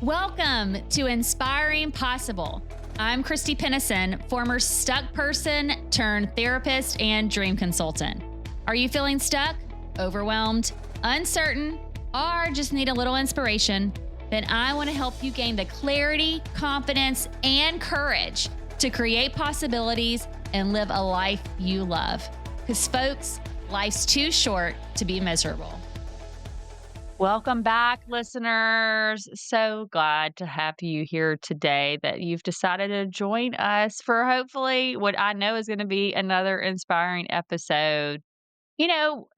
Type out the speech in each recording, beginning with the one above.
Welcome to Inspiring Possible. I'm Christy Pennison, former stuck person turned therapist and dream consultant. Are you feeling stuck, overwhelmed, uncertain, or just need a little inspiration? Then I want to help you gain the clarity, confidence, and courage to create possibilities and live a life you love. Because, folks, life's too short to be miserable. Welcome back, listeners. So glad to have you here today, that you've decided to join us for hopefully what I know is going to be another inspiring episode.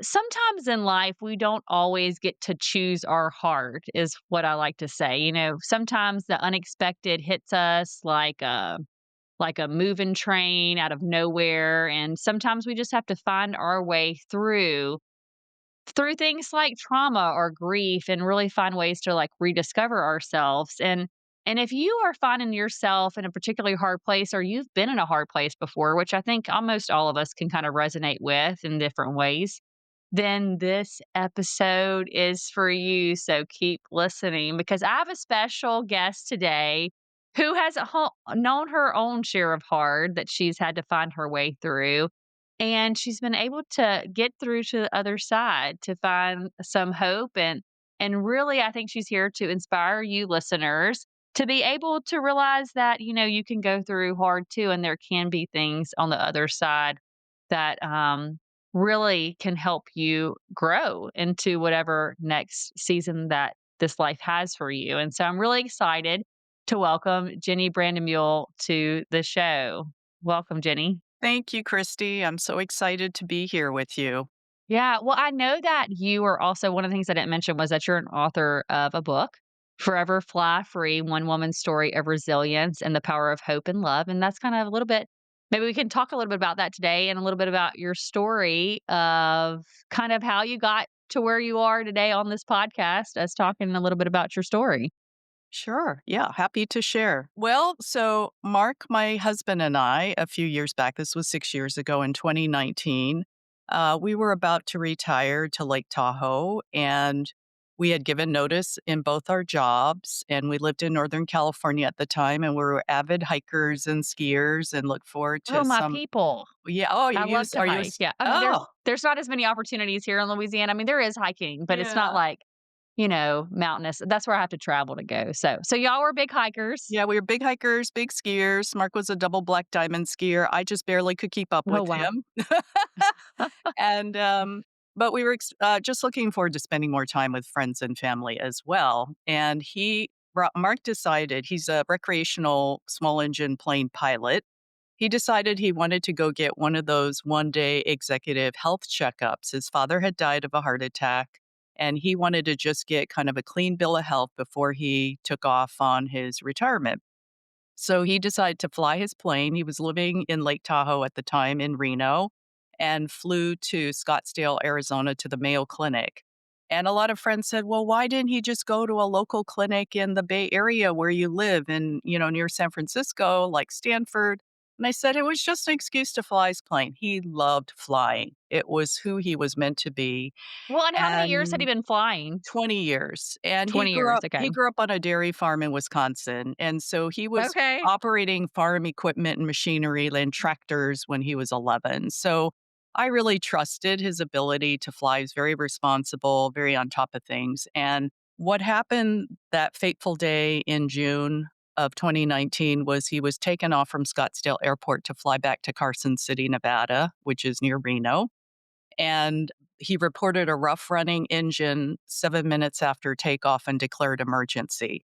Sometimes in life, we don't always get to choose our heart, is what I like to say. Sometimes the unexpected hits us like a moving train out of nowhere. And sometimes we just have to find our way through things like trauma or grief, and really find ways to like rediscover ourselves. And if you are finding yourself in a particularly hard place, or you've been in a hard place before, which I think almost all of us can kind of resonate with in different ways, then this episode is for you. So keep listening, because I have a special guest today who has known her own share of hard that she's had to find her way through. And she's been able to get through to the other side to find some hope. And really, I think she's here to inspire you listeners to be able to realize that, you can go through hard too. And there can be things on the other side that really can help you grow into whatever next season that this life has for you. And so I'm really excited to welcome Jenny Brandemuehl to the show. Welcome, Jenny. Thank you, Christy. I'm so excited to be here with you. Yeah, well, I know that you are also, one of the things I didn't mention was that you're an author of a book, Forever Fly Free: One Woman's Story of Resilience and the Power of Hope and Love. And that's kind of a little bit, maybe we can talk a little bit about that today, and a little bit about your story of kind of how you got to where you are today on this podcast, us talking a little bit about your story. Sure. Yeah. Happy to share. Well, so Mark, my husband, and I, a few years back, this was 6 years ago in 2019, we were about to retire to Lake Tahoe, and we had given notice in both our jobs. And we lived in Northern California at the time, and we were avid hikers and skiers and look forward Oh, to my some. people. Yeah. Oh, I love to are you? hike. Yeah. I mean, there's Oh, there's not as many opportunities here in Louisiana. I mean, there is hiking, but it's not yeah. like, mountainous. That's where I have to travel to go. So y'all were big hikers. Yeah, we were big hikers, big skiers. Mark was a double black diamond skier. I just barely could keep up Oh, with wow. him. And, but we were just looking forward to spending more time with friends and family as well. And Mark decided, he's a recreational small engine plane pilot. He decided he wanted to go get one of those 1-day executive health checkups. His father had died of a heart attack, and he wanted to just get kind of a clean bill of health before he took off on his retirement. So he decided to fly his plane. He was living in Lake Tahoe at the time in Reno, and flew to Scottsdale, Arizona to the Mayo Clinic. And a lot of friends said, well, why didn't he just go to a local clinic in the Bay Area where you live, and, near San Francisco, like Stanford? And I said it was just an excuse to fly his plane. He loved flying. It was who he was meant to be. Well, and how many years had he And been flying? 20 years. And 20 years. Okay. he grew up on a dairy farm in Wisconsin. And so he was Okay. operating farm equipment and machinery and tractors when he was 11. So I really trusted his ability to fly. He was very responsible, very on top of things. And what happened that fateful day in June of 2019 was he was taken off from Scottsdale Airport to fly back to Carson City, Nevada, which is near Reno. And he reported a rough running engine 7 minutes after takeoff and declared emergency.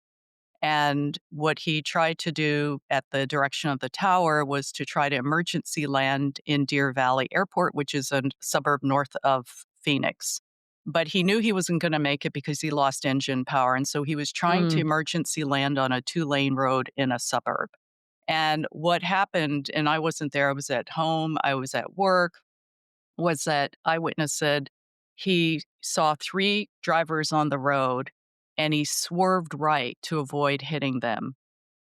And what he tried to do at the direction of the tower was to try to emergency land in Deer Valley Airport, which is a suburb north of Phoenix. But he knew he wasn't going to make it because he lost engine power. And so he was trying to Mm. emergency land on a 2-lane road in a suburb. And what happened, and I wasn't there, I was at home, I was at work, was that eyewitness said he saw 3 drivers on the road, and he swerved right to avoid hitting them.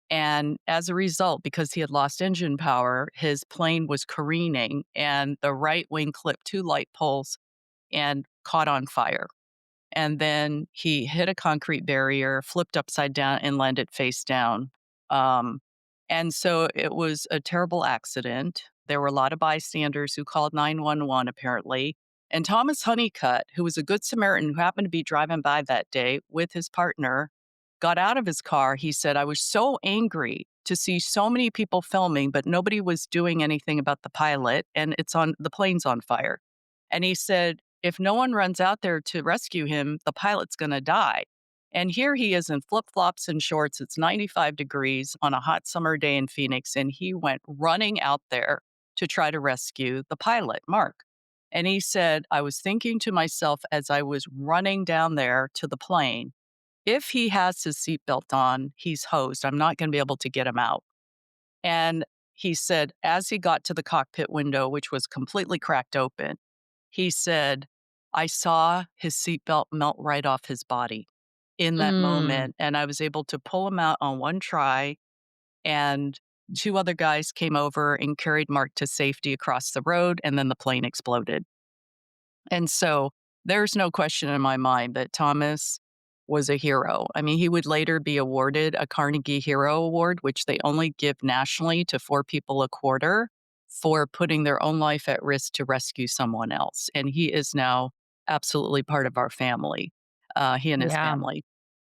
And as a result, because he had lost engine power, his plane was careening, and the right wing clipped 2 light poles and caught on fire. and then he hit a concrete barrier, flipped upside down, and landed face down. Um, and so it was a terrible accident. There were a lot of bystanders who called 911 apparently. And Thomas Honeycutt, who was a good Samaritan who happened to be driving by that day with his partner, got out of his car. He said, I was so angry to see so many people filming, but nobody was doing anything about the pilot, and the plane's on fire. And he said, if no one runs out there to rescue him, the pilot's going to die. And here he is in flip flops and shorts. It's 95 degrees on a hot summer day in Phoenix. And he went running out there to try to rescue the pilot, Mark. And he said, I was thinking to myself as I was running down there to the plane, if he has his seatbelt on, he's hosed. I'm not going to be able to get him out. And he said, as he got to the cockpit window, which was completely cracked open, he said, I saw his seatbelt melt right off his body in that Mm. moment. And I was able to pull him out on one try. And two other guys came over and carried Mark to safety across the road. And then the plane exploded. And so there's no question in my mind that Thomas was a hero. I mean, he would later be awarded a Carnegie Hero Award, which they only give nationally to 4 people a quarter for putting their own life at risk to rescue someone else. And he is now absolutely part of our family, he and his Yeah. family.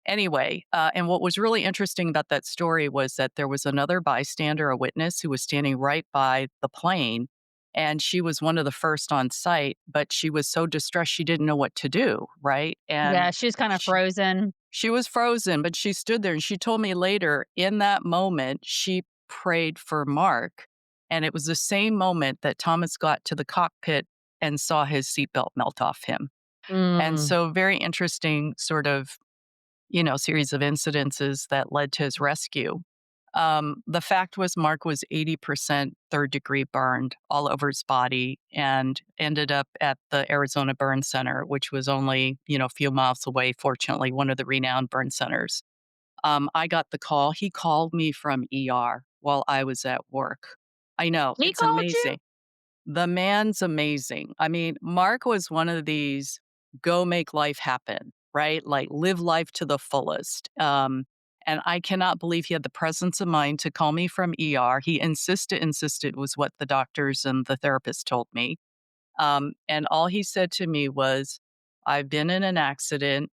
Anyway, and what was really interesting about that story was that there was another bystander, a witness, who was standing right by the plane, and she was one of the first on site, but she was so distressed she didn't know what to do, right? Yeah, And she's kinda she frozen. she was frozen, but she stood there and she told me later, in that moment, she prayed for Mark, and it was the same moment that Thomas got to the cockpit and saw his seatbelt melt off him. And Mm. so very interesting sort of series of incidences that led to his rescue. The fact was, Mark was 80% third degree burned all over his body and ended up at the Arizona Burn Center, which was only, a few miles away, fortunately, one of the renowned burn centers. I got the call. He called me from ER while I was at work. I know, He it's called you? amazing. The man's amazing. I mean, Mark was one of these go make life happen, right? Like live life to the fullest. And I cannot believe he had the presence of mind to call me from ER. He insisted was what the doctors and the therapist told me. And all he said to me was, I've been in an accident.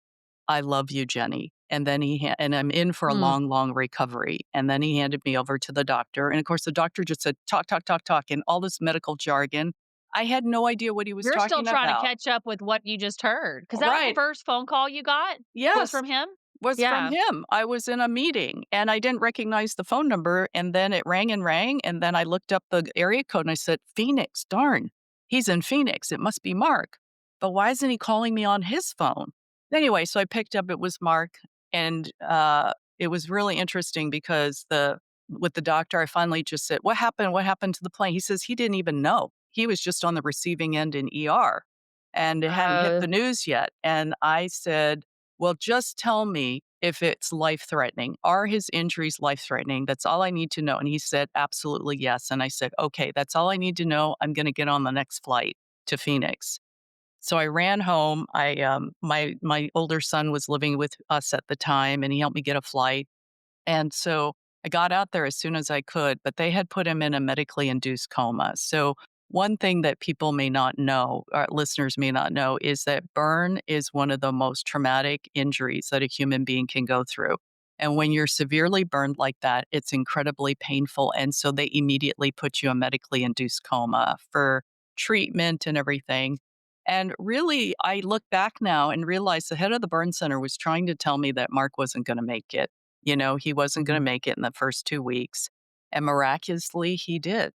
I love you, Jenny. And then and I'm in for a Mm. long, long recovery. And then he handed me over to the doctor. And of course, the doctor just said, talk, talk, talk, talk, and all this medical jargon. I had no idea what he was You're still talking trying to about. catch up with what you just heard, because that was the Right. first phone call you got? Was Yes. from him? Was from Yeah. him. I was in a meeting and I didn't recognize the phone number. And then it rang and rang. And then I looked up the area code and I said, Phoenix, darn, he's in Phoenix. It must be Mark. But why isn't he calling me on his phone? Anyway, so I picked up, it was Mark. And it was really interesting because with the doctor, I finally just said, what happened? What happened to the plane? He says he didn't even know. He was just on the receiving end in ER and it hadn't hit Oh. the news yet. And I said, well, just tell me if it's life threatening. Are his injuries life threatening? That's all I need to know. And he said, absolutely yes. And I said, okay, that's all I need to know. I'm going to get on the next flight to Phoenix. So I ran home. My older son was living with us at the time, and he helped me get a flight. And so I got out there as soon as I could, but they had put him in a medically induced coma. So one thing that people may not know, our listeners may not know, is that burn is one of the most traumatic injuries that a human being can go through. And when you're severely burned like that, it's incredibly painful. And so they immediately put you in medically induced coma for treatment and everything. And really, I look back now and realize the head of the burn center was trying to tell me that Mark wasn't going to make it. He wasn't going to Mhm. make it in the first 2 weeks. And miraculously, he did.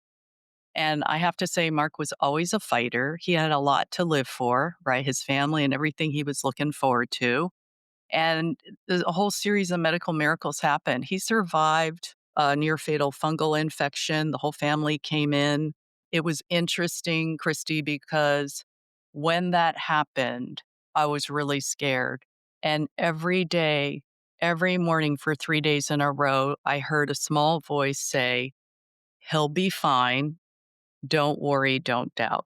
And I have to say, Mark was always a fighter. He had a lot to live for, right? His family and everything he was looking forward to. And a whole series of medical miracles happened. He survived a near fatal fungal infection. The whole family came in. It was interesting, Christy, because when that happened, I was really scared. And every day, every morning for 3 days in a row, I heard a small voice say, he'll be fine. Don't worry, don't doubt.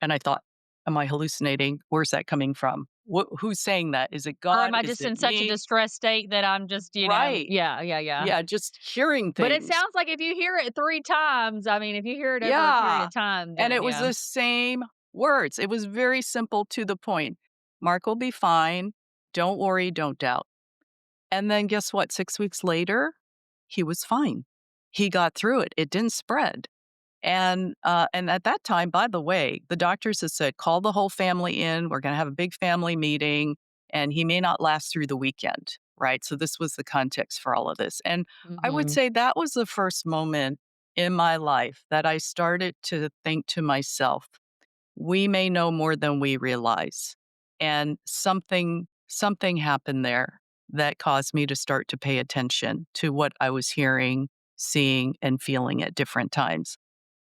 And I thought, am I hallucinating? Where's that coming from? Who's saying that? Is it Or am God? I Is just it in such a me? distressed state that I'm just, Right. yeah, yeah, yeah. Yeah, just hearing But it things. sounds like if you hear it 3 times, I mean, if you hear it over a period Yeah. of time, And then it was yeah. the same words. It was very simple to the point. Mark will be fine. Don't worry, don't doubt. And then guess what? 6 weeks later, he was fine. He got through it. It didn't spread. And at that time, by the way, the doctors had said, call the whole family in. We're going to have a big family meeting, and he may not last through the weekend. Right. So this was the context for all of this. And I would Mhm. say that was the first moment in my life that I started to think to myself, we may know more than we realize. And something happened there that caused me to start to pay attention to what I was hearing, seeing, and feeling at different times.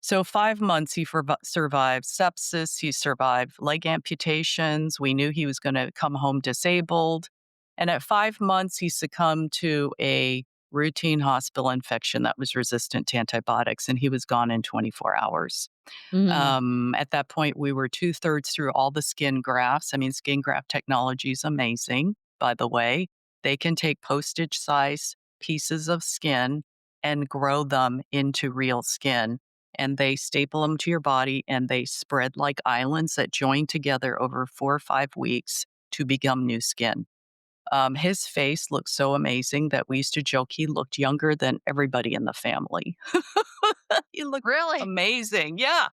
So 5 months he survived sepsis, he survived leg amputations. We knew he was going to come home disabled. And at 5 months he succumbed to a routine hospital infection that was resistant to antibiotics, and he was gone in 24 hours. Mhm. At that point, we were two-thirds through all the skin grafts. I mean, skin graft technology is amazing, by the way. They can take postage size pieces of skin and grow them into real skin. And they staple them to your body and they spread like islands that join together over 4 or 5 weeks to become new skin. His face looked so amazing that we used to joke he looked younger than everybody in the family. He looked Really? amazing. Yeah.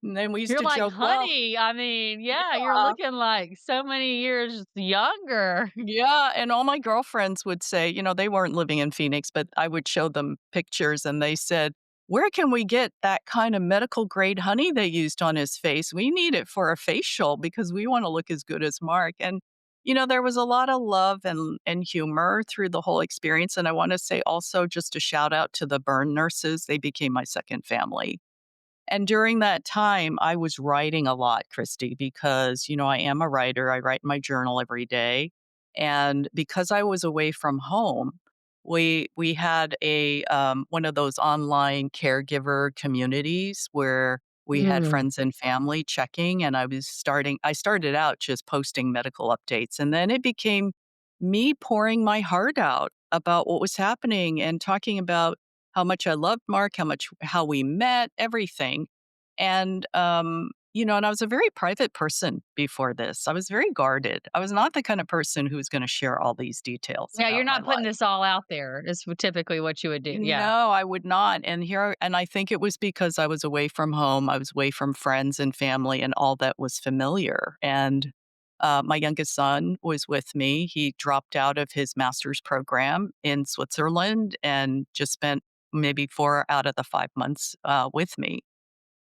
And then we used You're to like, joke, well, "Honey, I mean, yeah, you're yeah, looking like so many years younger." yeah. And all my girlfriends would say, they weren't living in Phoenix, but I would show them pictures and they said, where can we get that kind of medical grade honey they used on his face? We need it for a facial because we want to look as good as Mark. And, there was a lot of love and humor through the whole experience. And I want to say also just a shout out to the burn nurses. They became my second family. And during that time, I was writing a lot, Christy, because, I am a writer. I write in my journal every day. And because I was away from home, we had a one of those online caregiver communities where we had Mm. friends and family checking, and I started out just posting medical updates, and then it became me pouring my heart out about what was happening and talking about how much I loved Mark, how we met, everything. And I was a very private person before this. I was very guarded. I was not the kind of person who was going to share all these details Yeah, you're about my not putting life. this all out there, is typically what you would do, yeah. No, I would not. And I think it was because I was away from home. I was away from friends and family and all that was familiar. And my youngest son was with me. He dropped out of his master's program in Switzerland and just spent maybe 4 out of the 5 months with me.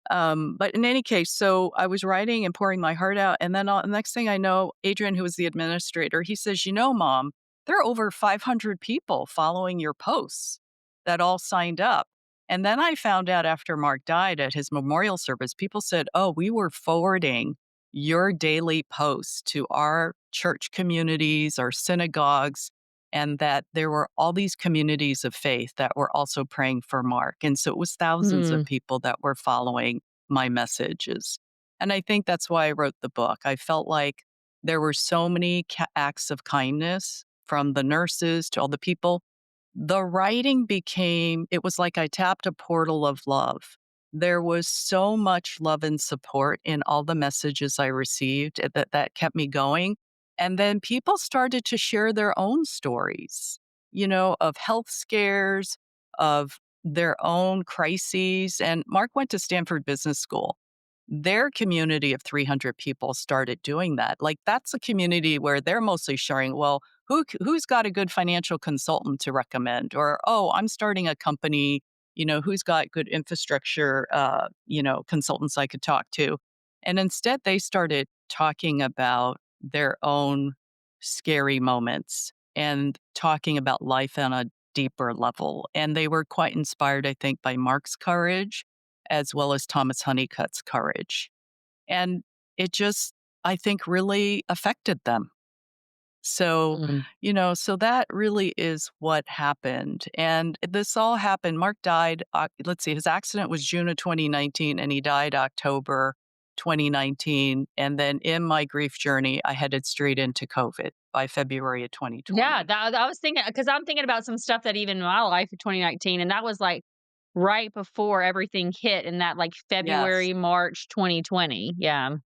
But in any case, so I was writing and pouring my heart out. And then the next thing I know, Adrian, who was the administrator, he says, Mom, there are over 500 people following your posts that all signed up. And then I found out after Mark died at his memorial service, people said, oh, we were forwarding your daily posts to our church communities, our synagogues, and that there were all these communities of faith that were also praying for Mark. And so it was thousands of Mm. people that were following my messages. And I think that's why I wrote the book. I felt like there were so many acts of kindness from the nurses to all the people. The writing it was like I tapped a portal of love. There was so much love and support in all the messages I received that kept me going. And then people started to share their own stories, of health scares, of their own crises. And Mark went to Stanford Business School. Their community of 300 people started doing that. Like that's a community where they're mostly sharing, well, who's got a good financial consultant to recommend? Or, oh, I'm starting a company, who's got good infrastructure, consultants I could talk to. And instead, they started talking about their own scary moments and talking about life on a deeper level. And they were quite inspired, I think, by Mark's courage as well as Thomas Honeycutt's courage. And it just, I think, really affected them. So, Mm. so that really is what happened. And this all happened. Mark died, let's see, his accident was June of 2019 and he died October 2019. And then in my grief journey, I headed straight into COVID by February of Yeah, 2020. that I was thinking because I'm thinking about some stuff that even in my life in 2019, and that was, like, right before everything hit in that, like, Yes. February, March 2020. Yeah.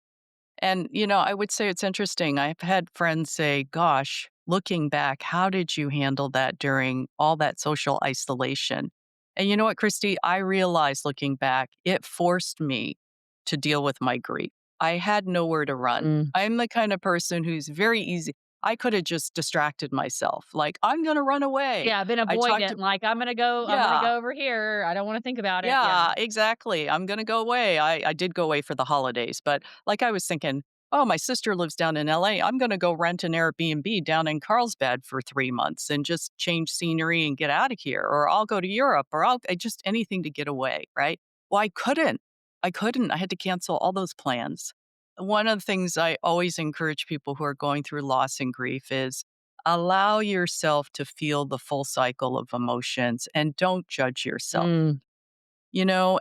And, I would say it's interesting. I've had friends say, gosh, looking back, how did you handle that during all that social isolation? And you know what, Christy? I realized looking back, it forced me to deal with my grief. I had nowhere to run. Mm. I'm the kind of person who's very easy. I could have just distracted myself. Like, I'm going to run away. Yeah, I've been I talked avoidant, to, like, I'm gonna yeah, go over here, I don't wanna think about it. Yeah. yeah, exactly. I'm gonna go away. I did go away for the holidays, but like I was thinking, oh, my sister lives down in LA. I'm gonna go rent an Airbnb down in Carlsbad for 3 months and just change scenery and get out of here. Or I'll go to Europe or just anything to get away, right? Well, I couldn't. I couldn't. I had to cancel all those plans. One of the things I always encourage people who are going through loss and grief is allow yourself to feel the full cycle of emotions and don't judge yourself. Mm.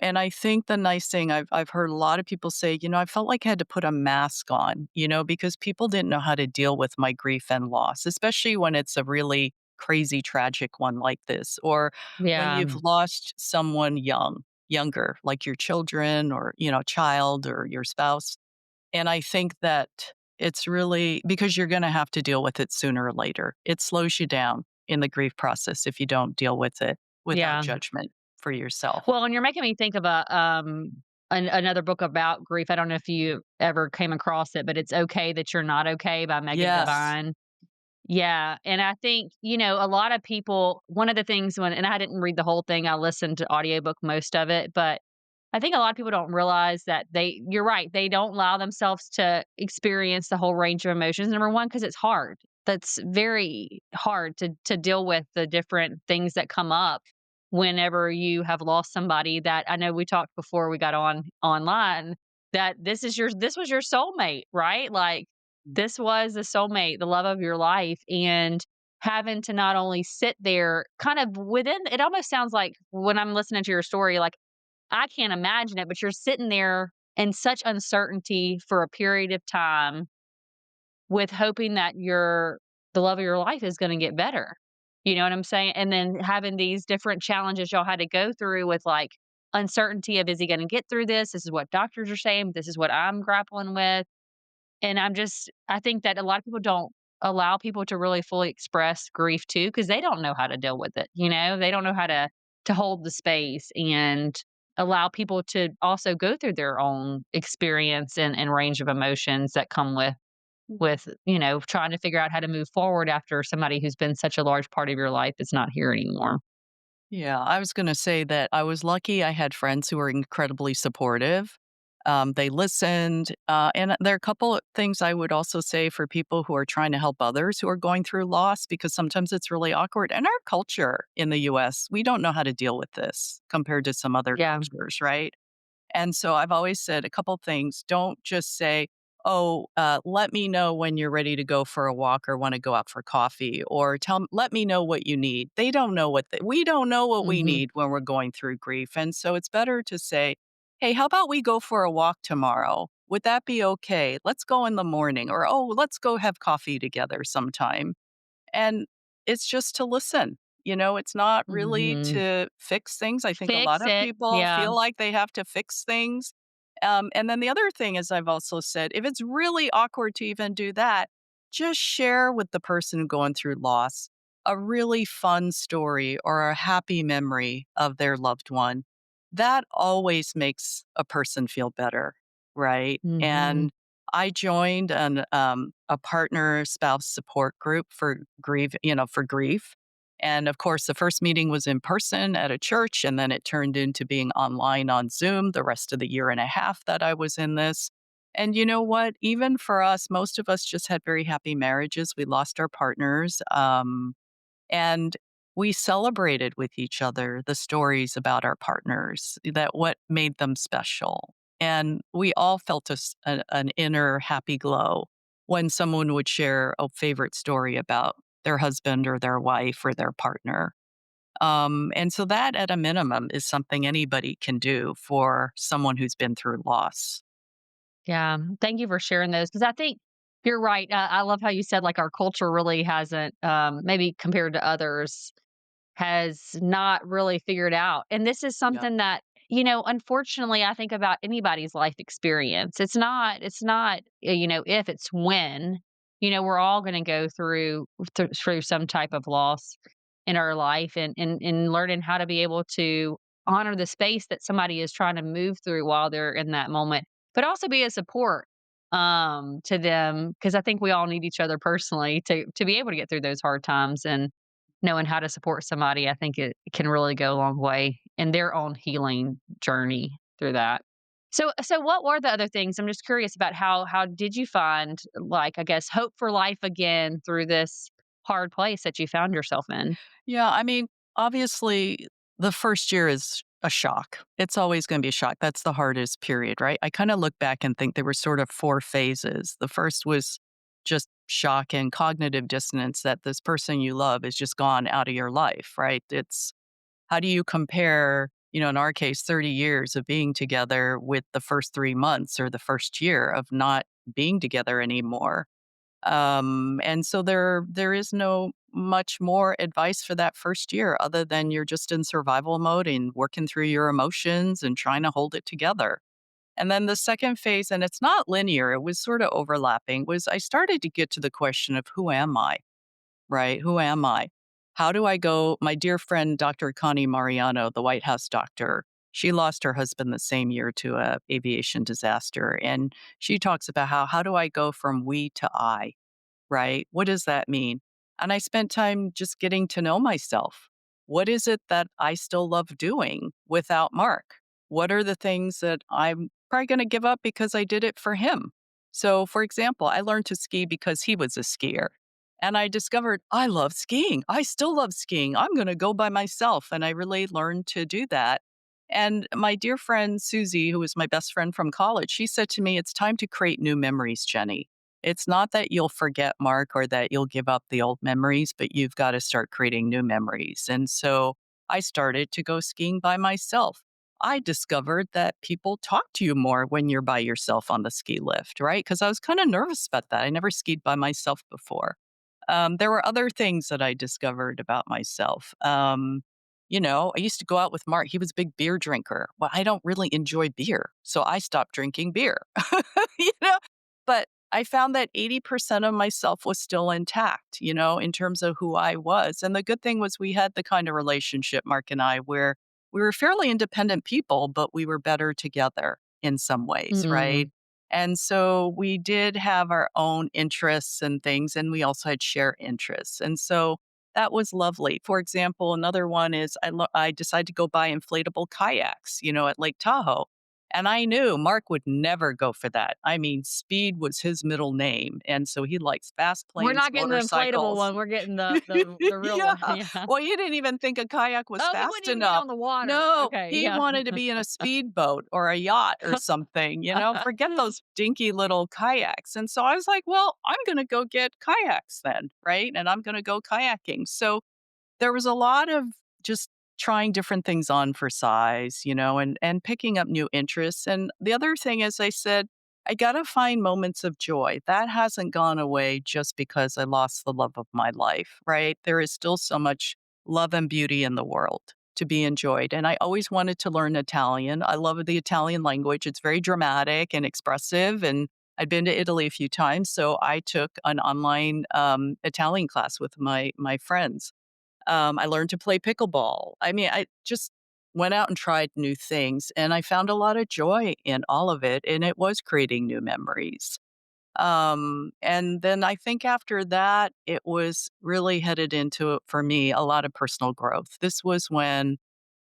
And I think the nice thing I've heard a lot of people say, I felt like I had to put a mask on, because people didn't know how to deal with my grief and loss, especially when it's a really crazy, tragic one like this, or when Yeah. you've lost someone younger, like your children or, child or your spouse. And I think that it's really because you're going to have to deal with it sooner or later. It slows you down in the grief process if you don't deal with it without Yeah. judgment for yourself. Well, and you're making me think of another book about grief. I don't know if you ever came across it, but It's Okay That You're Not Okay by Megan Yes. Devine. Yeah, and I think, a lot of people one of the things when and I didn't read the whole thing, I listened to audiobook most of it, but I think a lot of people don't realize that you're right, they don't allow themselves to experience the whole range of emotions. Number 1, because it's hard. That's very hard to deal with the different things that come up whenever you have lost somebody that I know we talked before we got on online that this was your soulmate, right? Like, this was the soulmate, the love of your life, and having to not only sit there kind of within it almost sounds like when I'm listening to your story, like, I can't imagine it, but you're sitting there in such uncertainty for a period of time with hoping that the love of your life is gonna get better. You know what I'm saying? And then having these different challenges y'all had to go through with, like, uncertainty of, "Is he gonna get through this? This is what doctors are saying, this is what I'm grappling with." And I think that a lot of people don't allow people to really fully express grief too, because they don't know how to deal with it, you know? They don't know how to hold the space and allow people to also go through their own experience and range of emotions that come with, trying to figure out how to move forward after somebody who's been such a large part of your life is not here anymore. Yeah, I was gonna say that I was lucky I had friends who were incredibly supportive. They listened, and there are a couple of things I would also say for people who are trying to help others who are going through loss, because sometimes it's really awkward. And our culture in the US, we don't know how to deal with this compared to some other Yeah. cultures, right? And so I've always said a couple things. Don't just say, "Oh, let me know when you're ready to go for a walk or want to go out for coffee," or let me know what you need. They don't know we don't know what we Mhm. need when we're going through grief. And so it's better to say, "Hey, how about we go for a walk tomorrow? Would that be okay? Let's go in the morning," or, "Oh, let's go have coffee together sometime." And it's just to listen. It's not really Mhm. to fix things. I think a lot Fix of it. people Yeah. feel like they have to fix things. And then the other thing is, I've also said, if it's really awkward to even do that, just share with the person going through loss a really fun story or a happy memory of their loved one. That always makes a person feel better, right? Mhm. And I joined a partner spouse support group for grief. And of course, the first meeting was in person at a church, and then it turned into being online on Zoom the rest of the year and a half that I was in this. And you know what? Even for us, most of us just had very happy marriages. We lost our partners. And we celebrated with each other the stories about our partners, that what made them special. And we all felt an inner happy glow when someone would share a favorite story about their husband or their wife or their partner. And so that, at a minimum, is something anybody can do for someone who's been through loss. Yeah. Thank you for sharing those because I think you're right. I love how you said like our culture really hasn't, maybe compared to others, has not really figured out. And this is Yeah. something that, unfortunately, I think about anybody's life experience. It's not, if, it's when. We're all going to go through some type of loss in our life and learning how to be able to honor the space that somebody is trying to move through while they're in that moment, but also be a support to them because I think we all need each other personally to be able to get through those hard times and knowing how to support somebody, I think it can really go a long way in their own healing journey through that. So what were the other things? I'm just curious about how did you find, like, I guess, hope for life again through this hard place that you found yourself in? Yeah, I mean, obviously, the first year is a shock. It's always going to be a shock. That's the hardest period, right? I kind of look back and think there were sort of four phases. The first was just shock and cognitive dissonance that this person you love is just gone out of your life, right? It's how do you compare, in our case, 30 years of being together with the first 3 months or the first year of not being together anymore? And so there is no much more advice for that first year other than you're just in survival mode and working through your emotions and trying to hold it together. And then the second phase, and it's not linear, it was sort of overlapping, was I started to get to the question of who am I, right? Who am I? How do I go? My dear friend, Dr. Connie Mariano, the White House doctor, she lost her husband the same year to a aviation disaster. And she talks about how do I go from we to I? Right? What does that mean? And I spent time just getting to know myself. What is it that I still love doing without Mark? What are the things that I'm probably going to give up because I did it for him? So, for example, I learned to ski because he was a skier. And I discovered I love skiing. I still love skiing. I'm going to go by myself. And I really learned to do that. And my dear friend Susie, who was my best friend from college, she said to me, it's time to create new memories, Jenny. It's not that you'll forget Mark or that you'll give up the old memories, but you've got to start creating new memories. And so I started to go skiing by myself. I discovered that people talk to you more when you're by yourself on the ski lift, right? Because I was kind of nervous about that. I never skied by myself before. There were other things that I discovered about myself. I used to go out with Mark. He was a big beer drinker. Well, I don't really enjoy beer. So I stopped drinking beer, you know? But I found that 80% of myself was still intact, in terms of who I was. And the good thing was we had the kind of relationship, Mark and I, where we were fairly independent people, but we were better together in some ways, right? Mm. And so we did have our own interests and things, and we also had shared interests. And so that was lovely. For example, another one is I decided to go buy inflatable kayaks, at Lake Tahoe. And I knew Mark would never go for that. I mean, speed was his middle name. And so he likes fast We're planes, not getting the inflatable motorcycles. one, we're getting the real Yeah. one, yeah. Well, he didn't even think a kayak was Oh, he wouldn't fast even get enough. on the water. No, Okay, he yeah. wanted to be in a speedboat or a yacht or something, forget those dinky little kayaks. And so I was like, well, I'm going to go get kayaks then, right? And I'm going to go kayaking. So there was a lot of just trying different things on for size, and picking up new interests. And the other thing is I said, I got to find moments of joy. That hasn't gone away just because I lost the love of my life, right? There is still so much love and beauty in the world to be enjoyed. And I always wanted to learn Italian. I love the Italian language. It's very dramatic and expressive. And I'd been to Italy a few times, so I took an online Italian class with my friends. I learned to play pickleball. I mean, I just went out and tried new things, and I found a lot of joy in all of it, and it was creating new memories. And then I think after that, it was really headed into, for me, a lot of personal growth. This was when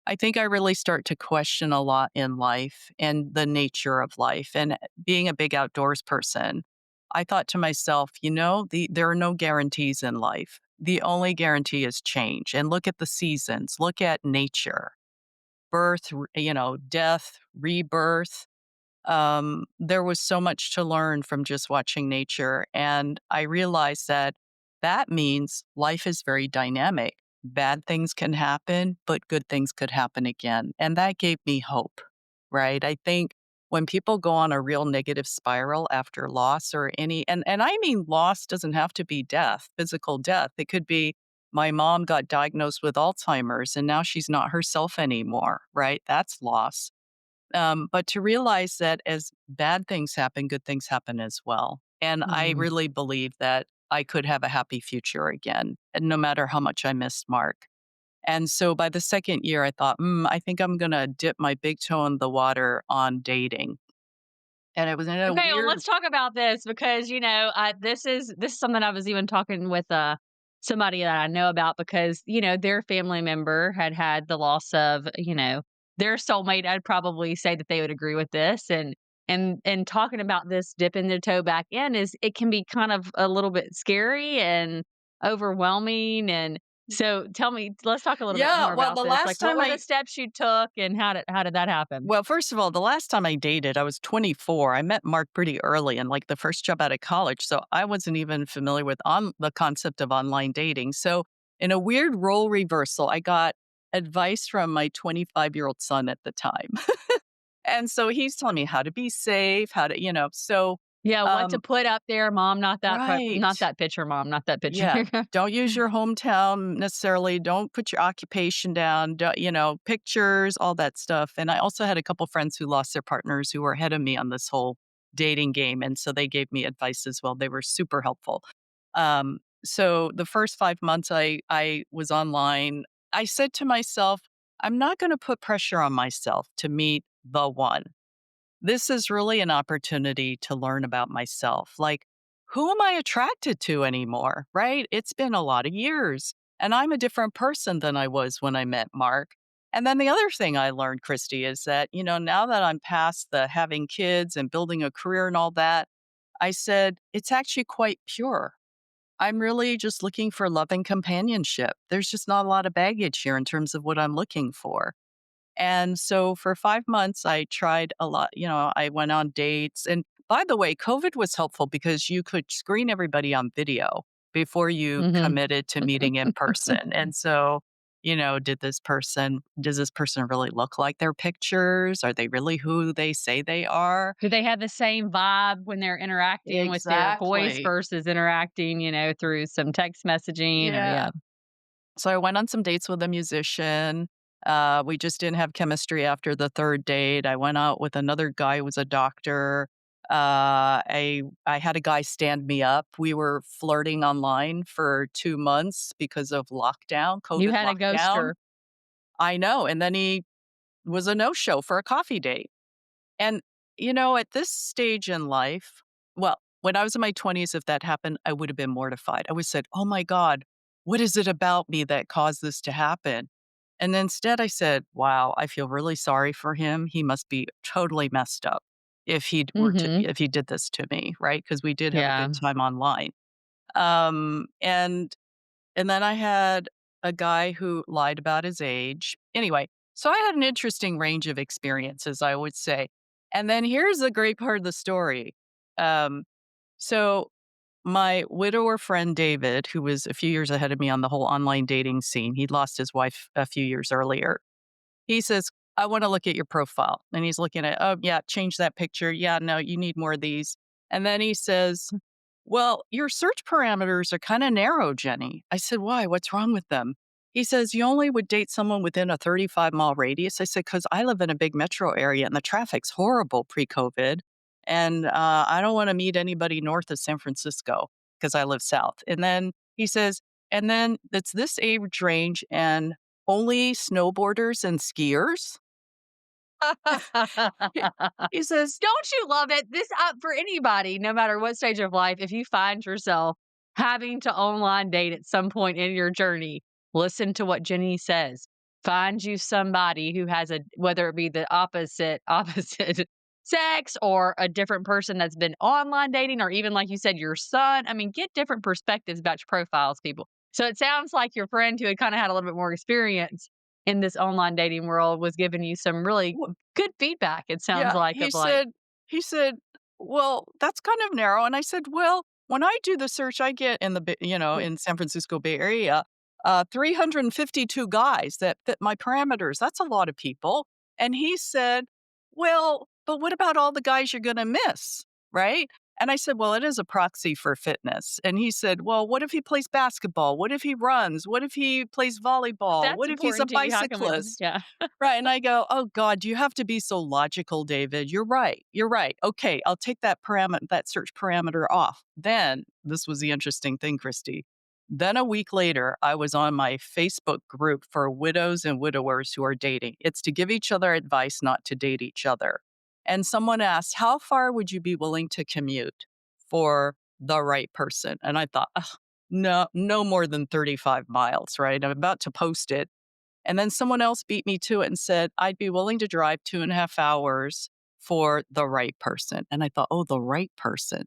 I think I really start to question a lot in life and the nature of life. And being a big outdoors person, I thought to myself, there are no guarantees in life. The only guarantee is change. And look at the seasons, look at nature, birth, death, rebirth. There was so much to learn from just watching nature. And I realized that that means life is very dynamic. Bad things can happen, but good things could happen again. And that gave me hope, right? I think when people go on a real negative spiral after loss or and I mean loss doesn't have to be death, physical death. It could be my mom got diagnosed with Alzheimer's and now she's not herself anymore, right? That's loss. But to realize that as bad things happen, good things happen as well. And I Mm. really believe that I could have a happy future again, and no matter how much I missed Mark. And so by the second year, I thought, I think I'm going to dip my big toe in the water on dating. And it was in a Okay, well, weird, let's talk about this because this is something I was even talking with somebody that I know about because their family member had the loss of their soulmate. I'd probably say that they would agree with this, and talking about this dipping their toe back in is it can be kind of a little bit scary and overwhelming. And so, tell me, let's talk a little bit yeah. more Well, about the this. Like, last what time were the steps you took, and how did that happen? well, first of all, the last time I dated, I was 24. I met Mark pretty early and like the first job out of college. So I wasn't even familiar with the concept of online dating. So in a weird role reversal, I got advice from my 25-year-old son at the time. And so he's telling me how to be safe, how to, Yeah, what to um, put up there, mom, not right. that picture, mom, not that picture. Yeah. Don't use your hometown necessarily. Don't put your occupation down, pictures, all that stuff. And I also had a couple friends who lost their partners who were ahead of me on this whole dating game. And so they gave me advice as well. They were super helpful. So the first 5 months I was online, I said to myself, I'm not going to put pressure on myself to meet the one. This is really an opportunity to learn about myself. Like, who am I attracted to anymore? Right? It's been a lot of years, and I'm a different person than I was when I met Mark. And then the other thing I learned, Christy, is that, now that I'm past the having kids and building a career and all that, I said, it's actually quite pure. I'm really just looking for love and companionship. There's just not a lot of baggage here in terms of what I'm looking for. And so for 5 months, I tried a lot. I went on dates. And by the way, COVID was helpful because you could screen everybody on video before you Mhm. committed to meeting in person. And so, does this person really look like their pictures? Are they really who they say they are? Do they have the same vibe when they're interacting with their voice Exactly. versus interacting, through some text messaging or Yeah. yeah. So I went on some dates with a musician. We just didn't have chemistry after the third date. I went out with another guy who was a doctor. I had a guy stand me up. We were flirting online for 2 months because of lockdown, You COVID had a lockdown. ghoster. I know. And then he was a no show for a coffee date. And, at this stage in life, well, when I was in my 20s, if that happened, I would have been mortified. I would have said, oh my God, what is it about me that caused this to happen? And instead I said, wow, I feel really sorry for him. He must be totally messed up Mhm. if he did this to me, right? Because we did have a good Yeah. time online. Um, and and then I had a guy who lied about his age. Anyway, so I had an interesting range of experiences, I would say. And then here's the great part of the story. Um, so my widower friend David, who was a few years ahead of me on the whole online dating scene, he'd lost his wife a few years earlier. He says, I want to look at your profile. And he's looking at, oh, yeah, change that picture. Yeah, no, you need more of these. And then he says, well, your search parameters are kind of narrow, Jenny. I said, why? What's wrong with them? He says, you only would date someone within a 35-mile radius. I said, because I live in a big metro area and the traffic's horrible pre COVID. And I don't want to meet anybody north of San Francisco because I live south. And then he says, and then it's this age range and only snowboarders and skiers. He he says, Don't you love it? This for anybody, no matter what stage of life, if you find yourself having to online date at some point in your journey, listen to what Jenny says. Find you somebody who has whether it be the opposite sex or a different person that's been online dating, or even like you said, your son. I mean, get different perspectives about your profiles, people. So it sounds like your friend who had kind of had a little bit more experience in this online dating world was giving you some really good feedback, it sounds yeah, like, he of like said he said, "Well, that's kind of narrow." And I said, "Well, when I do the search, I get in in San Francisco Bay Area, 352 guys that fit my parameters. That's a lot of people." And he said, "Well, but what about all the guys you're going to miss? Right. And I said, well, it is a proxy for fitness. And he said, well, what if he plays basketball? What if he runs? What if he plays If volleyball? that's What if he's a important to you, how come it bicyclist? yeah. Right. And I go, oh God, you have to be so logical, David. You're right. You're right. Okay. I'll take that search parameter off. Then this was the interesting thing, Christy. Then a week later, I was on my Facebook group for widows and widowers who are dating. It's to give each other advice not to date each other. And someone asked, how far would you be willing to commute for the right person? And I thought, "Ugh, no more than 35 miles, right? I'm about to post it. And then someone else beat me to it and said, I'd be willing to drive 2.5 hours for the right person. And I thought, oh, the right person.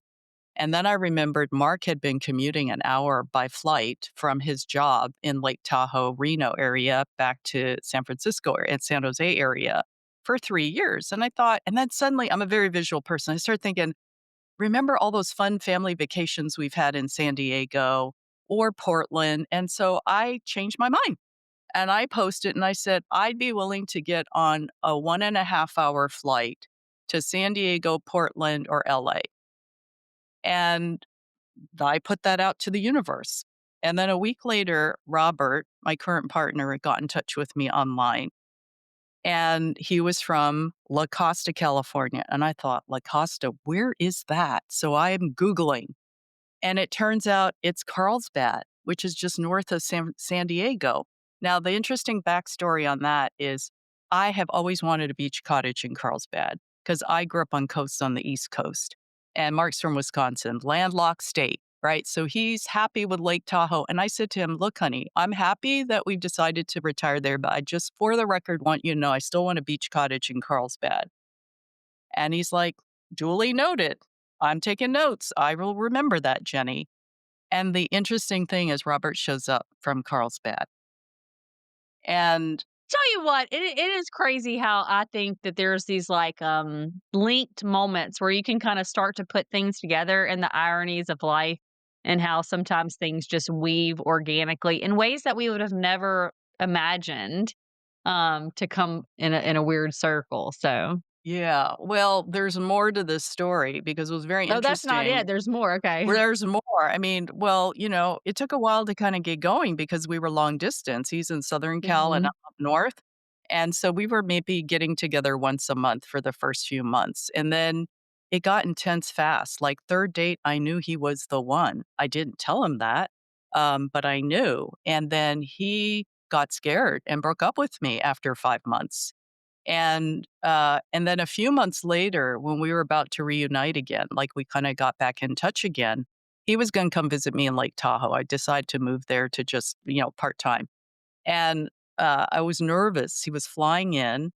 And then I remembered Mark had been commuting an hour by flight from his job in Lake Tahoe, Reno area back to San Francisco and San Jose area for 3 years. And I thought, and then suddenly I'm a very visual person. I started thinking, remember all those fun family vacations we've had in San Diego or Portland? And so I changed my mind. And I posted and I said, I'd be willing to get on a 1.5 hour flight to San Diego, Portland, or LA. And I put that out to the universe. And then a week later, Robert, my current partner, got in touch with me online. And he was from La Costa, California. And I thought, La Costa, where is that? So I'm Googling. And it turns out it's Carlsbad, which is just north of San Diego. Now, the interesting backstory on that is I have always wanted a beach cottage in Carlsbad because I grew up on coasts on the East Coast. And Mark's from Wisconsin, landlocked state, right? So he's happy with Lake Tahoe. And I said to him, look, honey, I'm happy that we've decided to retire there, but I just, for the record, want you to know I still want a beach cottage in Carlsbad. And he's like, duly noted. I'm taking notes. I will remember that, Jenny. And the interesting thing is Robert shows up from Carlsbad. And Tell you what, it is crazy how I think that there's these like linked moments where you can kind of start to put things together and the ironies of life and how sometimes things just weave organically in ways that we would have never imagined to come in a weird circle. So yeah, well, there's more to this story because it was very no, that's not interesting. it. There's more. Okay. Well, there's more. I mean, well, it took a while to kind of get going because we were long distance. He's in Southern Cal and Hmm. I'm up north. And so we were maybe getting together once a month for the first few months. And then it got intense fast. Like third date, I knew he was the one. I didn't tell him that, but I knew. And then he got scared and broke up with me after 5 months. And then a few months later, when we were about to reunite again, like we kind of got back in touch again, he was going to come visit me in Lake Tahoe. I decided to move there to just, part time. And I was nervous. He was flying in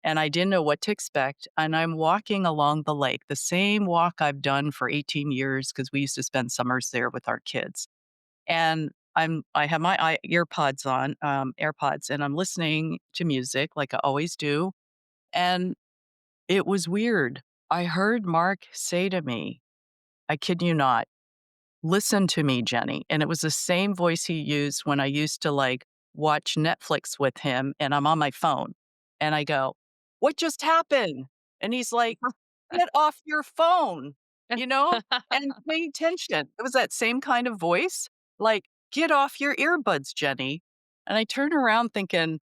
and I didn't know what to expect. And I'm walking along the lake, the same walk I've done for 18 years because we used to spend summers there with our kids. And I have my earpods on, AirPods, and I'm listening to music like I always do. And it was weird. I heard Mark say to me, I kid you not, listen to me, Jenny. And it was the same voice he used when I used to like watch Netflix with him and I'm on my phone. And I go, what just happened? And he's like, get off your phone, you know, and pay attention. It was that same kind of voice, like, get off your earbuds, Jenny. And I turn around thinking,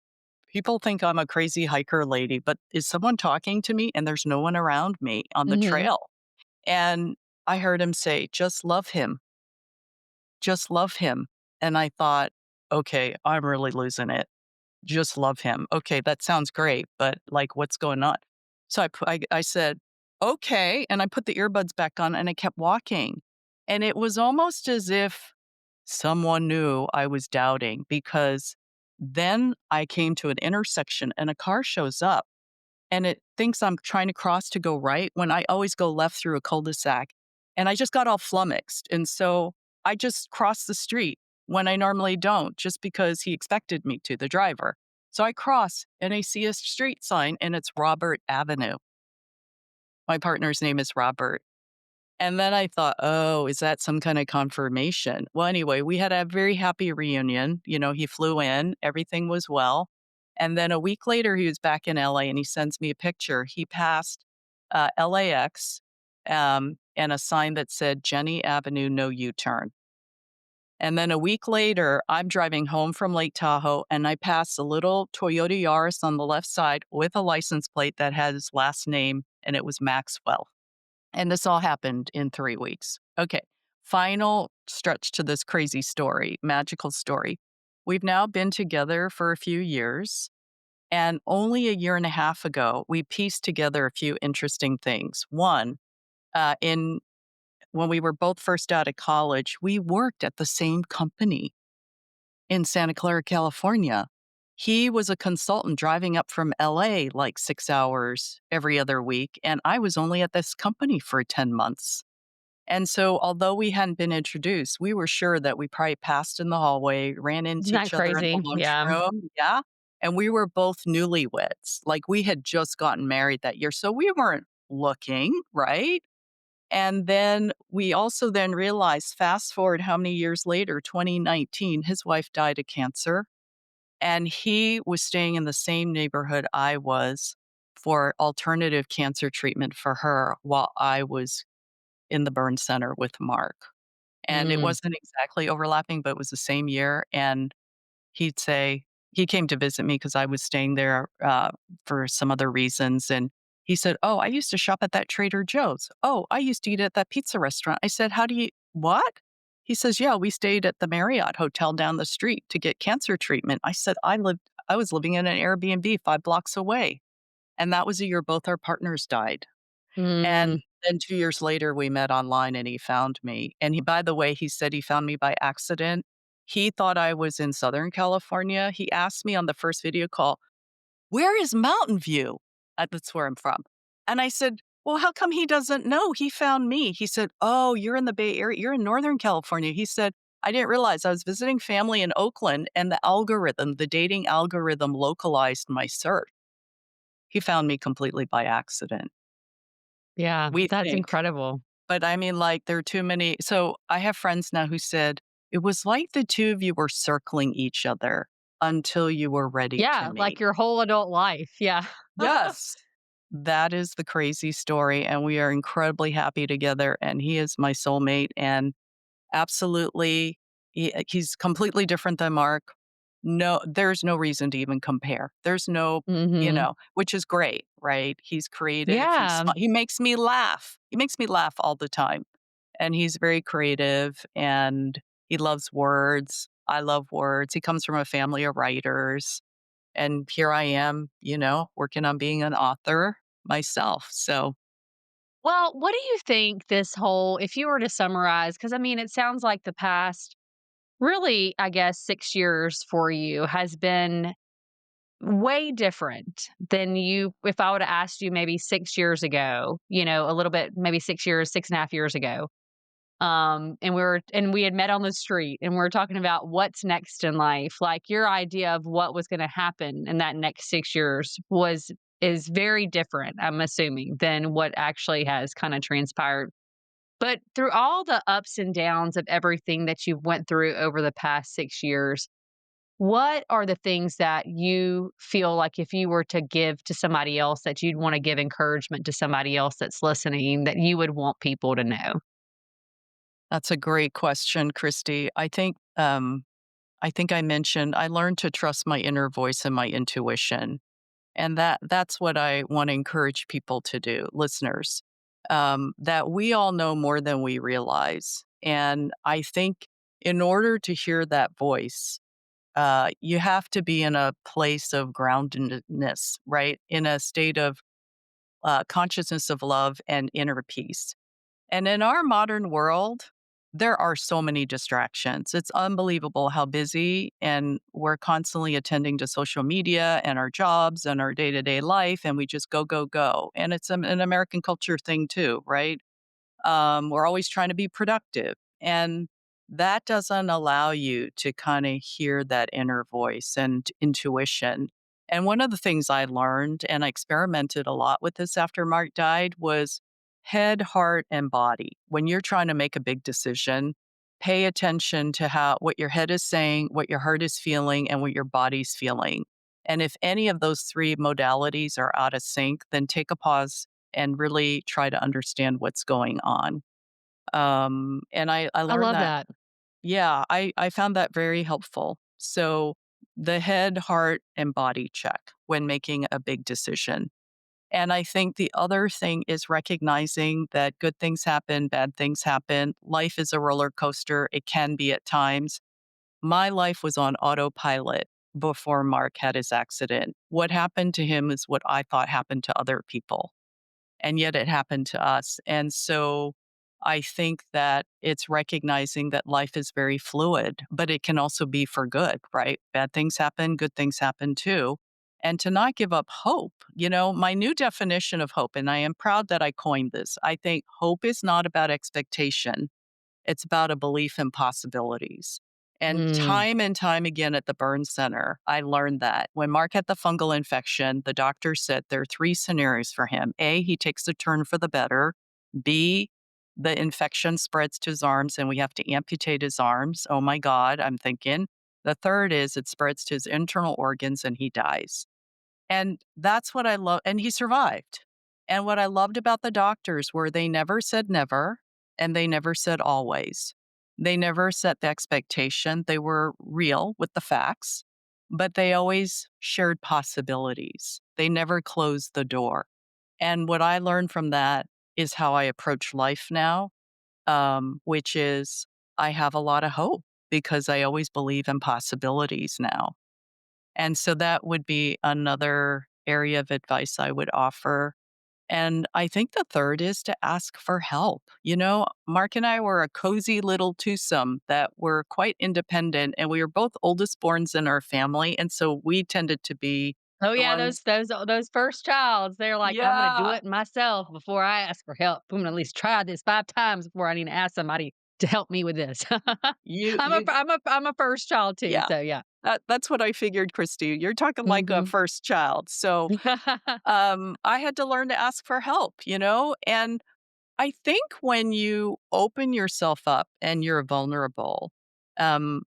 people think I'm a crazy hiker lady, but is someone talking to me? And there's no one around me on the Hmm. trail. And I heard him say, just love him. Just love him. And I thought, okay, I'm really losing it. Just love him. Okay, that sounds great, but like, what's going on? So I said, okay. And I put the earbuds back on and I kept walking. And it was almost as if someone knew I was doubting because then I came to an intersection and a car shows up and it thinks I'm trying to cross to go right when I always go left through a cul-de-sac. And I just got all flummoxed. And so I just crossed the street when I normally don't, just because he expected me to, the driver. So I cross and I see a street sign and it's Robert Avenue. My partner's name is Robert. And then I thought, oh, is that some kind of confirmation? Well, anyway, we had a very happy reunion. He flew in, everything was well. And then a week later, he was back in LA and he sends me a picture. He passed LAX, and a sign that said Jenny Avenue, no U-turn. And then a week later, I'm driving home from Lake Tahoe and I pass a little Toyota Yaris on the left side with a license plate that had his last name, and it was Maxwell. And this all happened in 3 weeks. Okay, final stretch to this crazy story, magical story. We've now been together for a few years, and only a year and a half ago, we pieced together a few interesting things. One, in when we were both first out of college, we worked at the same company in Santa Clara, California. He was a consultant driving up from LA like 6 hours every other week, and I was only at this company for 10 months. And so, although we hadn't been introduced, we were sure that we probably passed in the hallway, ran Isn't into that each other in the crazy? Yeah. lunchroom. Yeah. And we were both newlyweds. Like we had just gotten married that year. So we weren't looking, right? And then we also then realized, fast forward how many years later, 2019, his wife died of cancer. And he was staying in the same neighborhood I was for alternative cancer treatment for her while I was in the burn center with Mark. And it Mm. wasn't exactly overlapping, but it was the same year. And he'd say he came to visit me because I was staying there, for some other reasons, and he said, "Oh, I used to shop at that Trader Joe's. Oh, I used to eat at that pizza restaurant." I said, "How do you what?" He says, "Yeah, we stayed at the Marriott Hotel down the street to get cancer treatment." I said, I was living in an Airbnb 5 blocks away." And that was the year both our partners died. And Mm. then 2 years later, we met online and he found me. And he by the way, he said he found me by accident. He thought I was in Southern California. He asked me on the first video call, "Where is Mountain View?" That's where I'm from. And I said, "Well, how come he doesn't know? He found me." He said, "Oh, you're in the Bay Area. You're in Northern California." He said, "I didn't realize I was visiting family in Oakland and the dating algorithm localized my search." He found me completely by accident. Yeah, We that's think. incredible. But I mean, like, there are too many so I have friends now who said, "It was like the 2 of you were circling each other until you were ready to Yeah, like meet." your whole adult life. Yeah. Yes. That is the crazy story, and we are incredibly happy together, and he is my soulmate, and absolutely, he's completely different than Mark. No, there's no reason to even compare. There's no, Mhm. which is great, right? He's creative, Yeah. he makes me laugh. He makes me laugh all the time, and he's very creative, and he loves words. I love words. He comes from a family of writers, and here I am, working on being an author myself, so Well, what do you think this whole if you were to summarize, because I mean, it sounds like the past really, I guess, 6 years for you has been way different than you if I would have asked you maybe 6 years ago, a little bit maybe 6 years, 6.5 years ago. And we had met on the street and we are talking about what's next in life. Like your idea of what was gonna happen in that next 6 years is very different, I'm assuming, than what actually has kinda transpired. But through all the ups and downs of everything that you've went through over the past 6 years, what are the things that you feel like if you were to give to somebody else that you'd wanna give encouragement to somebody else that's listening that you would want people to know? that's a great question, Christy. I think I mentioned I learned to trust my inner voice and my intuition, and that's what I wanna encourage people to do, listeners, that we all know more than we realize, and I think in order to hear that voice, you have to be in a place of groundedness, right? In a state of, consciousness of love and inner peace. And in our modern world, there are so many distractions. It's unbelievable how busy, and we're constantly attending to social media and our jobs and our day to day life, and we just go, go, go. And it's an American culture thing too, right? We're always trying to be productive. And that doesn't allow you to kind of hear that inner voice and intuition. And one of the things I learned, and I experimented a lot with this after Mark died, was head, heart, and body. When you're trying to make a big decision, pay attention to what your head is saying, what your heart is feeling, and what your body's feeling. And if any of those three modalities are out of sync, then take a pause and really try to understand what's going on. And I I learned love that, that. yeah, I found that very helpful. So the head, heart, and body check when making a big decision. And I think the other thing is recognizing that good things happen, bad things happen. Life is a roller coaster. It can be at times. My life was on autopilot before Mark had his accident. What happened to him is what I thought happened to other people, and yet it happened to us. And so I think that it's recognizing that life is very fluid, but it can also be for good, right? Bad things happen, good things happen too. And to not give up hope. My new definition of hope, and I am proud that I coined this, I think hope is not about expectation. It's about a belief in possibilities. Mm, And time again at the burn center, I learned that when Mark had the fungal infection, the doctor said there are three scenarios for him. A, he takes a turn for the better. B, the infection spreads to his arms and we have to amputate his arms. Oh my God, I'm thinking. The third is it spreads to his internal organs and he dies. And that's what I love. And he survived. And what I loved about the doctors were they never said never and they never said always. They never set the expectation. They were real with the facts, but they always shared possibilities. They never closed the door. And what I learned from that is how I approach life now, which is I have a lot of hope because I always believe in possibilities now. And so that would be another area of advice I would offer. And I think the third is to ask for help. Mark and I were a cozy little twosome that were quite independent, and we were both oldest borns in our family. And so we tended to be oh, the yeah, ones, those first childs, they're like, "I'm gonna do yeah, it myself before I ask for help. I'm gonna at least try this 5 times before I need to ask somebody to help me with this." you, I'm a first child too, yeah, so yeah. that's what I figured, Christy. You're talking like a Mhm. first child. So I had to learn to ask for help. And I think when you open yourself up and you're vulnerable, um,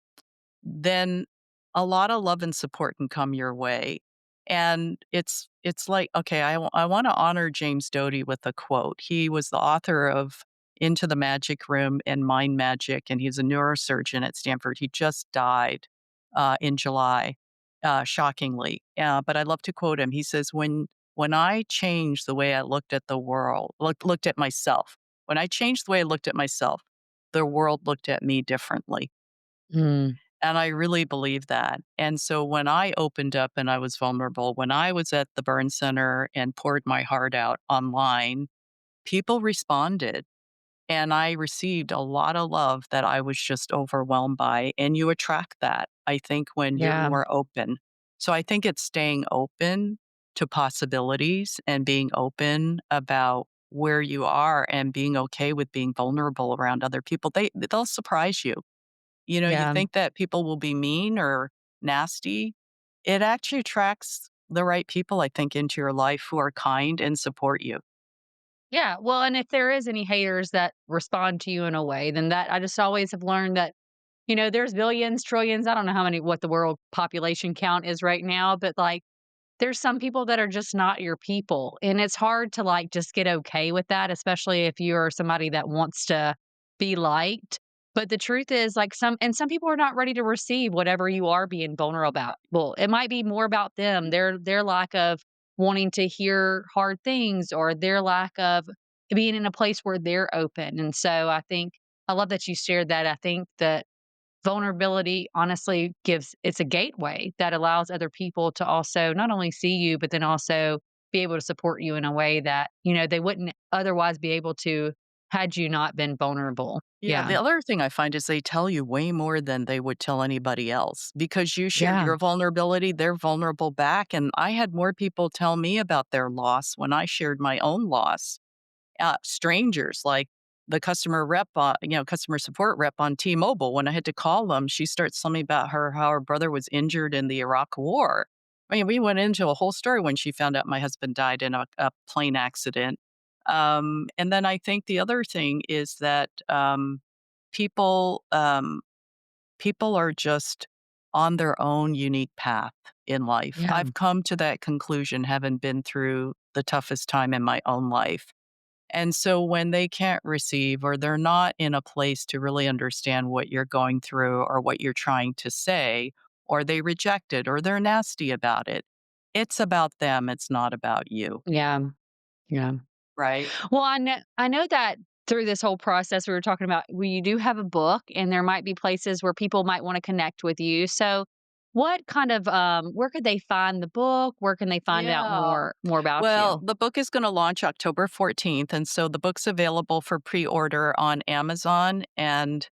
then a lot of love and support can come your way. And it's like, okay, I want to honor James Doty with a quote. He was the author of Into the Magic Room and Mind Magic, and he's a neurosurgeon at Stanford. He just died in July, shockingly. But I love to quote him. He says, when I changed the way I looked at the world, looked at myself, when I changed the way I looked at myself, the world looked at me differently. Mm, And I really believe that. And so when I opened up and I was vulnerable, when I was at the burn center and poured my heart out online, people responded. And I received a lot of love that I was just overwhelmed by. And you attract that, I think, when you're yeah, more open. So I think it's staying open to possibilities and being open about where you are and being okay with being vulnerable around other people. They'll surprise you. You yeah. think that people will be mean or nasty. It actually attracts the right people, I think, into your life who are kind and support you. Yeah, well, and if there is any haters that respond to you in a way, then that I just always have learned that, there's billions, trillions, I don't know what the world population count is right now, but, like, there's some people that are just not your people, and it's hard to, like, just get okay with that, especially if you're somebody that wants to be liked. But the truth is, like, some people are not ready to receive whatever you are being vulnerable about. Well, it might be more about them, their lack of wanting to hear hard things or their lack of being in a place where they're open, and so I think I love that you shared that. I think that vulnerability honestly gives it's a gateway that allows other people to also not only see you, but then also be able to support you in a way that, they wouldn't otherwise be able to had you not been vulnerable. Yeah, Yeah. the other thing I find is they tell you way more than they would tell anybody else because you share Yeah. your vulnerability, they're vulnerable back. And I had more people tell me about their loss when I shared my own loss. Strangers like the customer support rep on T-Mobile. When I had to call them, she starts telling me about how her brother was injured in the Iraq War. I mean, we went into a whole story when she found out my husband died in a plane accident. And then I think the other thing is that people um, people are just on their own unique path in life. Yeah. I've come to that conclusion, having been through the toughest time in my own life. And so when they can't receive or they're not in a place to really understand what you're going through or what you're trying to say, or they reject it or they're nasty about it, it's about them. It's not about you. Yeah. Yeah. Right. Well, I know that through this whole process we were talking about, where you do have a book and there might be places where people might want to connect with you. So what kind of where could they find the book? Where can they find out Yeah. more about Well, you? the book is going to launch October 14th. And so the book's available for pre order on Amazon and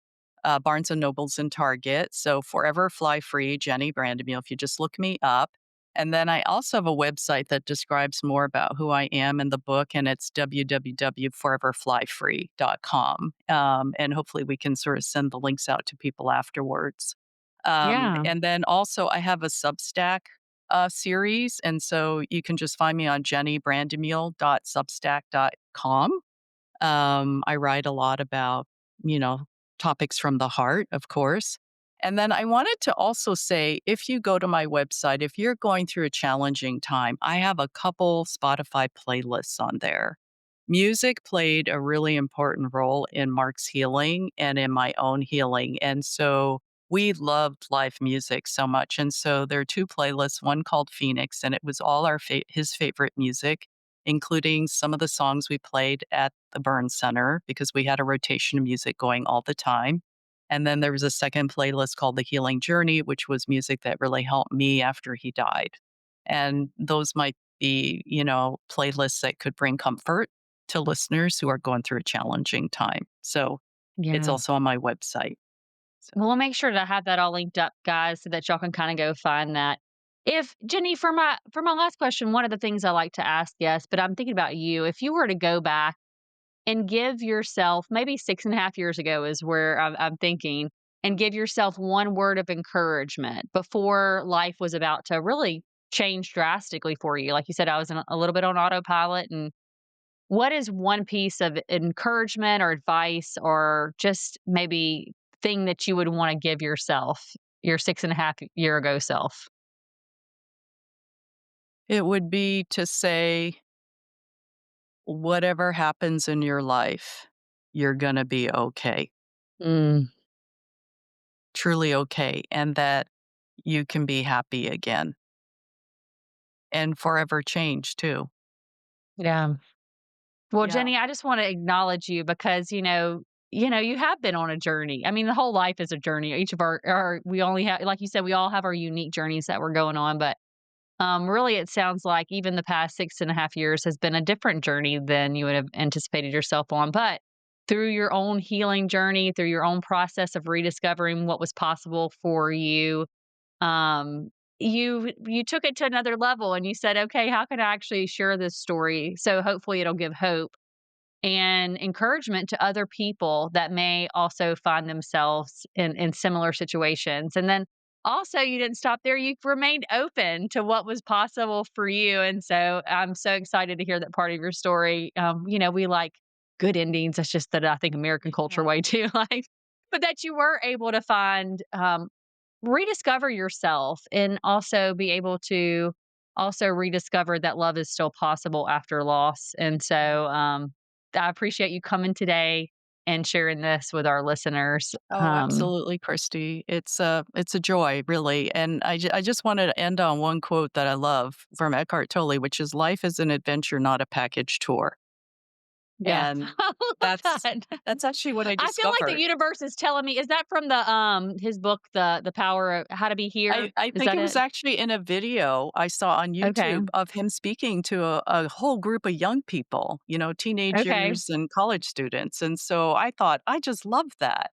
Barnes and Nobles and Target. So Forever Fly Free, Jenny Brandemuehl, if you just look me up. And then I also have a website that describes more about who I am in the book, and it's www.foreverflyfree.com. And hopefully we can sort of send the links out to people afterwards. Yeah. And then also, I have a Substack series. And so you can just find me on jennybrandemule.substack.com. I write a lot about, you know, topics from the heart, of course. And then I wanted to also say if you go to my website, if you're going through a challenging time, I have a couple Spotify playlists on there. Music played a really important role in Mark's healing and in my own healing. And so we loved live music so much. And so there are two playlists, one called Phoenix, and it was all his favorite music, including some of the songs we played at the Burn Center because we had a rotation of music going all the time. And then there was a second playlist called The Healing Journey, which was music that really helped me after he died. And those might be, playlists that could bring comfort to listeners who are going through a challenging time. So it's Yeah. also on my website. So, Well, we'll make sure to have that all linked up, guys, so that y'all can kind of go find that. If Jenny, for my last question, one of the things I like to ask guests, but I'm thinking about you, if you were to go back and give yourself maybe 6.5 years ago is where I'm thinking, and give yourself one word of encouragement before life was about to really change drastically for you. Like you said, I was a little bit on autopilot. And what is one piece of encouragement or advice or just maybe thing that you would want to give yourself, your 6.5 year ago self? it would be to say, whatever happens in your life, you're going to be okay, Mm, truly okay, and that you can be happy again and forever change too. yeah. Well, Yeah. Jenny, I just want to acknowledge you because you have been on a journey. I mean, the whole life is a journey. Each of our we only have, like you said, we all have our unique journeys that we're going on. But really, it sounds like even the past 6.5 years has been a different journey than you would have anticipated yourself on. But through your own healing journey, through your own process of rediscovering what was possible for you, um, you took it to another level and you said, okay, how can I actually share this story? So hopefully it'll give hope and encouragement to other people that may also find themselves in similar situations. And then also, you didn't stop there. You remained open to what was possible for you. And so I'm so excited to hear that part of your story. We like good endings. That's just that I think American culture Yeah. way too like, but that you were able to find rediscover yourself and also be able to also rediscover that love is still possible after loss. And so I appreciate you coming today and sharing this with our listeners. Oh, absolutely, Christy. It's a joy, really. And I just wanted to end on one quote that I love from Eckhart Tolle, which is life is an adventure, not a package tour. Yeah. And I love that's that. that's actually what I I feel like the discovered. universe is telling me, is that from the his book, The Power of How to Be Here? I Is think that it was it? actually in a video I saw on Okay. YouTube of him speaking to a whole group of young people, Okay. teenagers and college students. And so I thought, I just love that,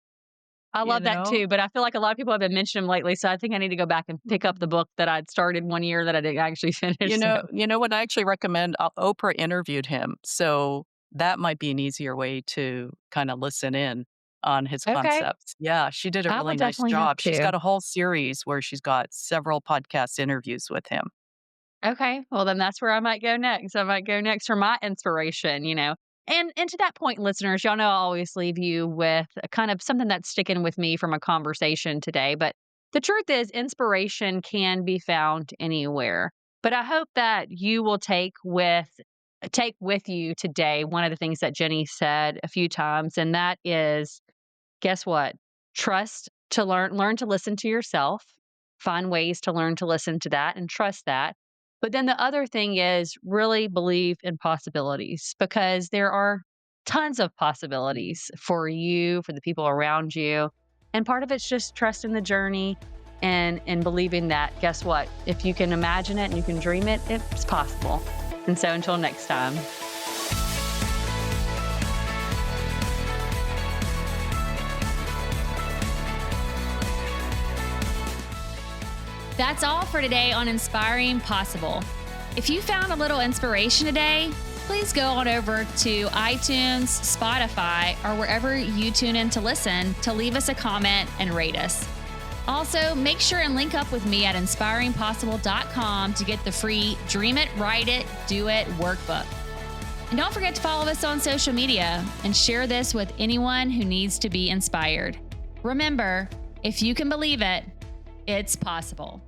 I you love that know? too, but I feel like a lot of people have been mentioning him lately, so I think I need to go back and pick up the Mhm. book that I'd started one year that I didn't actually finish, You so know you know what, I actually recommend Oprah interviewed him, so that might be an easier way to kinda listen in on his okay. concepts. Yeah, she did a I will really nice definitely have job. She's to. got a whole series where she's got several podcast interviews with him. Okay, well, then that's where I might go next. I might go next for my inspiration. And to that point, listeners, y'all know I always leave you with a kind of something that's sticking with me from a conversation today. But the truth is, inspiration can be found anywhere. But I hope that you will take with take with you today one of the things that Jenny said a few times, and that is, guess what? Trust to learn to listen to yourself, find ways to learn to listen to that and trust that. But then the other thing is really believe in possibilities, because there are tons of possibilities for you, for the people around you. And part of it's just trusting the journey and believing that, guess what? If you can imagine it and you can dream it, it's possible. And so until next time. That's all for today on Inspiring Possible. If you found a little inspiration today, please go on over to iTunes, Spotify, or wherever you tune in to listen to leave us a comment and rate us. Also, make sure and link up with me at inspiringpossible.com to get the free Dream It, Write It, Do It workbook. And don't forget to follow us on social media and share this with anyone who needs to be inspired. Remember, if you can believe it, it's possible.